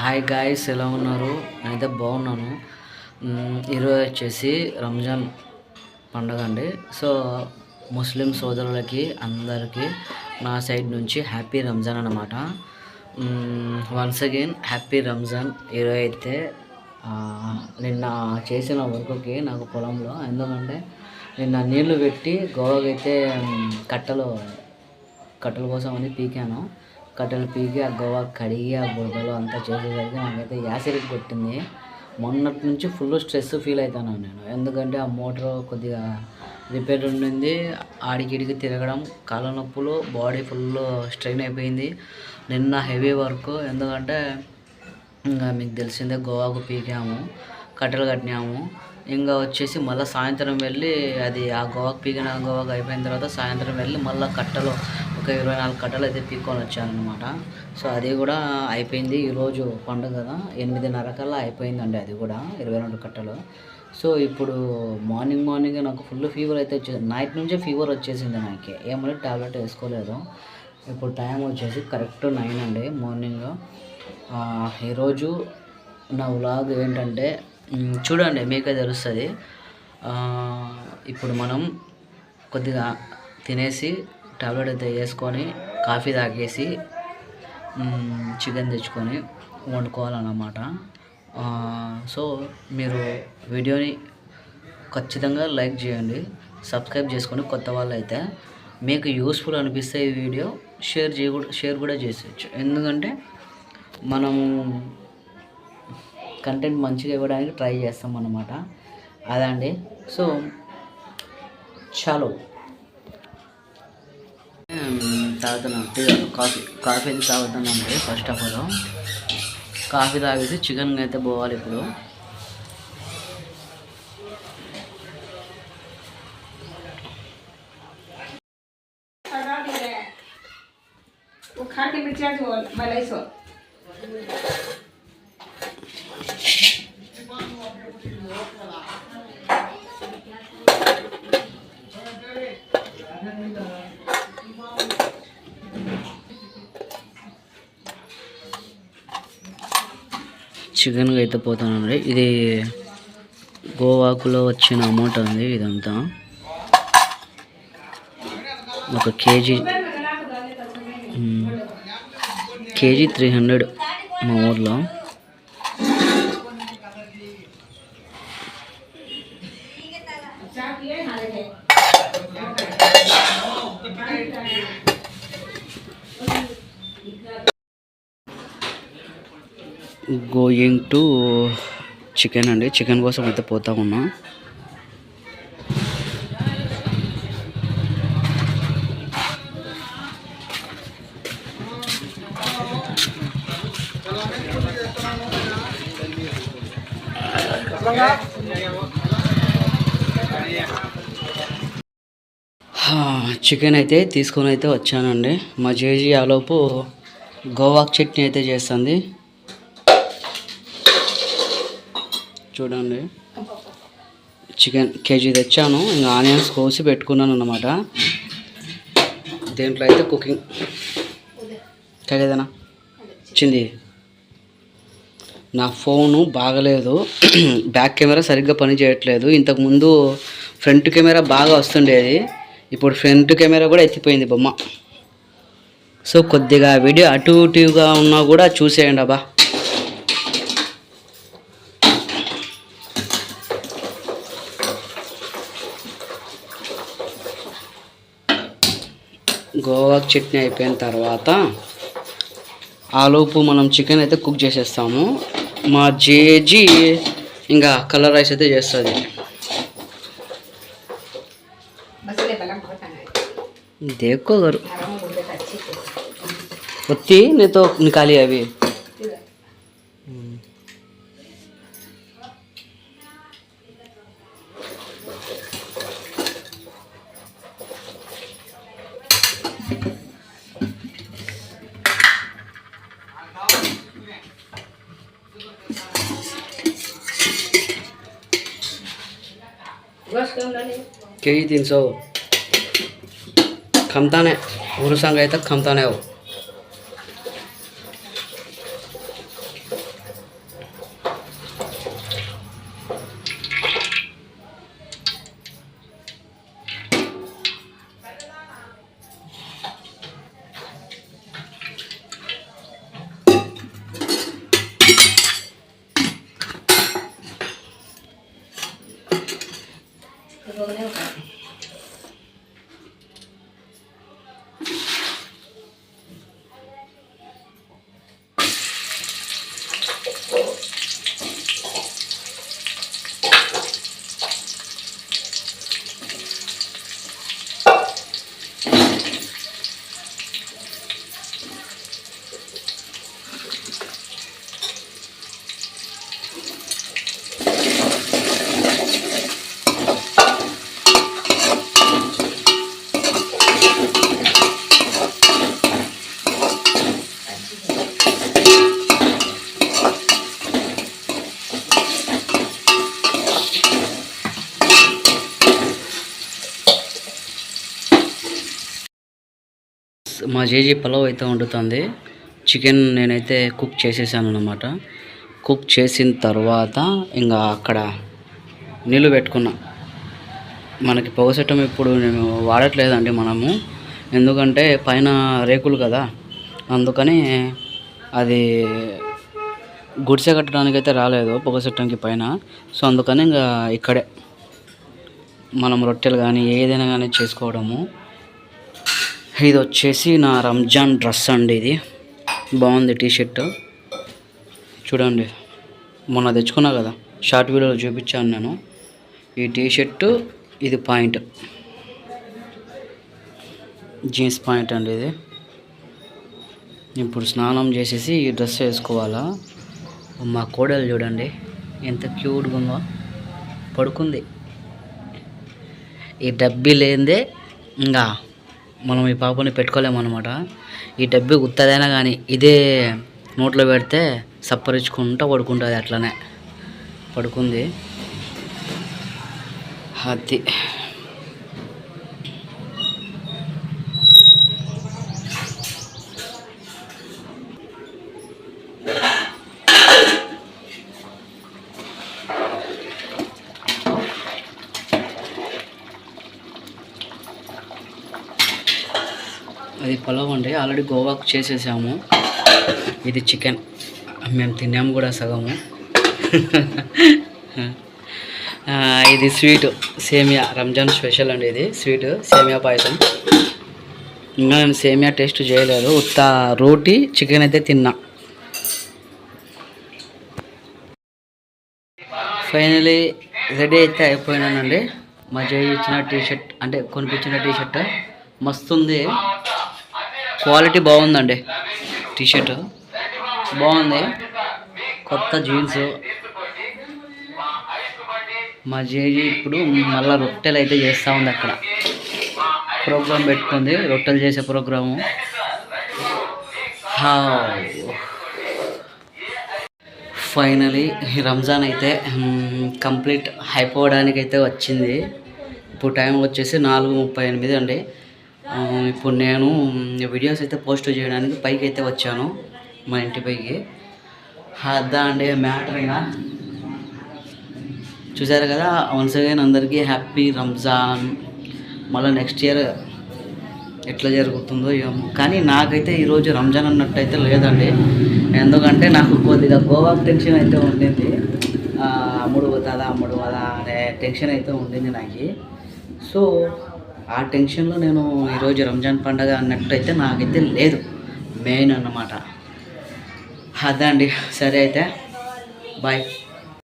Hi guys, ఎలా ఉన్నారు? నేనైతే బాగున్నాను. ఈరోజు వచ్చేసి రంజాన్ పండుగ అండి. సో ముస్లిం సోదరులకి అందరికీ నా సైడ్ నుంచి హ్యాపీ రంజాన్ అన్నమాట. Once again happy Ramzan. ఈరోజు అయితే నిన్న చేసిన వర్క్కి నాకు పొలంలో, ఎందుకంటే నిన్న నీళ్లు పెట్టి గోవాకి అయితే కట్టెల కోసం అని పీకాను. కట్టెలు పీకి ఆ గోవా కడిగి ఆ బురదలో అంతా చేసేసరికి నాకైతే యాసిడ్ కొట్టింది. మొన్నటి నుంచి ఫుల్ స్ట్రెస్ ఫీల్ అవుతాను నేను, ఎందుకంటే ఆ మోటార్ కొద్దిగా రిపేర్ ఉండింది. ఆడికిడికి తిరగడం, కాళ్ళ నొప్పులు, బాడీ ఫుల్ స్ట్రెయిన్ అయిపోయింది. నిన్న హెవీ వర్క్, ఎందుకంటే ఇంకా మీకు తెలిసిందే గోవాకు పీకాము, కట్టెలు కట్టినాము. ఇంకా వచ్చేసి మళ్ళీ సాయంత్రం వెళ్ళి అది ఆ గోవాకు అయిపోయిన తర్వాత సాయంత్రం వెళ్ళి మళ్ళీ కట్టలు ఒక 24 కట్టలు అయితే పీక్కొని వచ్చానమాట. సో అది కూడా అయిపోయింది. ఈరోజు పండుగ కదా, 8:30 కల్లా అయిపోయిందండి అది కూడా 22 కట్టలు. సో ఇప్పుడు మార్నింగ్ నాకు ఫుల్ ఫీవర్ అయితే వచ్చేసింది. నైట్ నుంచే ఫీవర్ వచ్చేసింది నాకు, ఏమంటే ట్యాబ్లెట్ వేసుకోలేదు. ఇప్పుడు టైం వచ్చేసి కరెక్ట్ 9 అండి మార్నింగ్. ఈరోజు నా వ్లాగ్ ఏంటంటే చూడండి, మీకే తెలుస్తుంది. ఇప్పుడు మనం కొద్దిగా తినేసి టాబ్లెట్ అయితే వేసుకొని కాఫీ తాగేసి చికెన్ తెచ్చుకొని వండుకోవాలన్నమాట. సో మీరు వీడియోని ఖచ్చితంగా లైక్ చేయండి, సబ్స్క్రైబ్ చేసుకొని కొత్త వాళ్ళు అయితే మీకు యూస్ఫుల్ అనిపిస్తే ఈ వీడియో షేర్ కూడా చేసేయచ్చు, ఎందుకంటే మనము కంటెంట్ మంచిగా ఇవ్వడానికి ట్రై చేస్తాం అన్నమాట. అదండి. సో చాలు తాగుతున్నాను కాఫీ అయితే తాగుతున్నానండి. ఫస్ట్ ఆఫ్ ఆల్ కాఫీ తాగేసి చికెన్ అయితే పోవాలి ఇప్పుడు. చికెన్గా అయితే పోతానండి. ఇది గోవాకులో వచ్చిన అమౌంట్ ఉంది. ఇదంతా ఒక కేజీ 300 మా ఊర్లో. గోయింగ్ టు చికెన్ అండి. చికెన్ కోసం అయితే పోతా ఉన్నా. చికెన్ అయితే తీసుకొని అయితే వచ్చానండి. మా జేజీ ఆలోపు గోవాక్ చట్నీ అయితే చేస్తుంది. చూడండి, చికెన్ కేజీ తెచ్చాను. ఇంకా ఆనియన్స్ కోసి పెట్టుకున్నాను అన్నమాట. దీంట్లో అయితే కుకింగ్ కదేదనా వచ్చింది. నా ఫోను బాగలేదు, బ్యాక్ కెమెరా సరిగ్గా పని చేయట్లేదు. ఇంతకుముందు ఫ్రంట్ కెమెరా బాగా వస్తుండేది, ఇప్పుడు ఫ్రంట్ కెమెరా కూడా ఎత్తిపోయింది బొమ్మ. సో కొద్దిగా వీడియో అటు ఇటుగా ఉన్నా కూడా చూసేయండి అబ్బా. గోవాక్ చట్నీ అయిపోయిన తర్వాత ఆలోపు మనం చికెన్ అయితే కుక్ చేసేస్తాము. మా జేజీ ఇంకా కలర్ రైస్ అయితే చేస్తుంది. देखो घर होती नहीं तो निकाली अभी. केजी 300 खमताने उरुसांग అయితే खमताने हो. జేజీ పలావ్ అయితే వండుతుంది. చికెన్ నేనైతే కుక్ చేసేసాను అన్నమాట. కుక్ చేసిన తర్వాత ఇంకా అక్కడ నీళ్ళు పెట్టుకున్నా. మనకి పొగసెట్టం ఇప్పుడు నేను వాడట్లేదండి మనము, ఎందుకంటే పైన రేకులు కదా, అందుకని అది గుడిసె కట్టడానికి అయితే రాలేదు పొగసెట్టంకి పైన. సో అందుకని ఇంకా ఇక్కడే మనం రొట్టెలు కానీ ఏదైనా కానీ చేసుకోవడము. ఇది వచ్చేసి నా రంజాన్ డ్రెస్ అండి. ఇది బాగుంది టీషర్ట్ చూడండి, మొన్న తెచ్చుకున్నా కదా, షార్ట్ వీడియోలో చూపించాను నేను. ఈ టీషర్టు ఇది పాయింట్, జీన్స్ పాయింట్ అండి ఇది. ఇప్పుడు స్నానం చేసేసి ఈ డ్రెస్ వేసుకోవాలా. మా కోడలు చూడండి ఎంత క్యూట్గా ఉందో, పడుకుంది. ఈ డబ్బీ లేనిదే ఇంకా మనం ఈ పాపని పెట్టుకోలేమన్నమాట. ఈ డబ్బీ గుత్తదైనా కానీ ఇదే నోట్లో పెడితే సప్పరించుకుంటూ పడుకుంటుంది, అట్లనే పడుకుంది. అది అది పలావ్ అండి, ఆల్రెడీ గోవాకు చేసేసాము. ఇది చికెన్, మేము తిన్నాము కూడా సగము. ఇది స్వీట్ సేమియా, రంజాన్ స్పెషల్ అండి ఇది స్వీట్ సేమియా పాయసం. ఇంకా నేను సేమియా టేస్ట్ చేయలేదు, ఉత్త రోటీ చికెన్ అయితే తిన్నా. ఫైనలీ రెడీ అయితే అయిపోయినానండి. మా జై ఇచ్చిన టీషర్ట్ అంటే కొనిపించిన టీషర్ట్ మస్తు ఉంది, క్వాలిటీ బాగుందండి. టీషర్ట్ బాగుంది, కొత్త జీన్స్. మా జేజీ ఇప్పుడు మళ్ళీ రొట్టెలు అయితే చేస్తూ ఉంది. అక్కడ ప్రోగ్రాం పెట్టుకుంది, రొట్టెలు చేసే ప్రోగ్రాము. ఫైనలీ రంజాన్ అయితే కంప్లీట్ అయిపోవడానికి అయితే వచ్చింది. ఇప్పుడు టైం వచ్చేసి 4:38 అండి. ఇప్పుడు నేను వీడియోస్ అయితే పోస్ట్ చేయడానికి పైకి అయితే వచ్చాను, మా ఇంటి పైకి. అదా అండి మ్యాటర్. ఇంకా చూసారు కదా, వన్స్ అగైన్ అందరికీ హ్యాపీ రంజాన్. మళ్ళీ నెక్స్ట్ ఇయర్ ఎట్లా జరుగుతుందో ఏమో, కానీ నాకైతే ఈరోజు రంజాన్ అన్నట్టయితే లేదండి. ఎందుకంటే నాకు కొద్దిగా గోవా టెన్షన్ అయితే ఉండింది, అమ్ముడు పోదా అనే టెన్షన్ అయితే ఉండింది నాకు. సో ఆ టెన్షన్లో నేను ఈరోజు రంజాన్ పండగ అన్నట్టయితే నాకైతే లేదు, మెయిన్ అన్నమాట. అదండి, సరే అయితే బాయ్.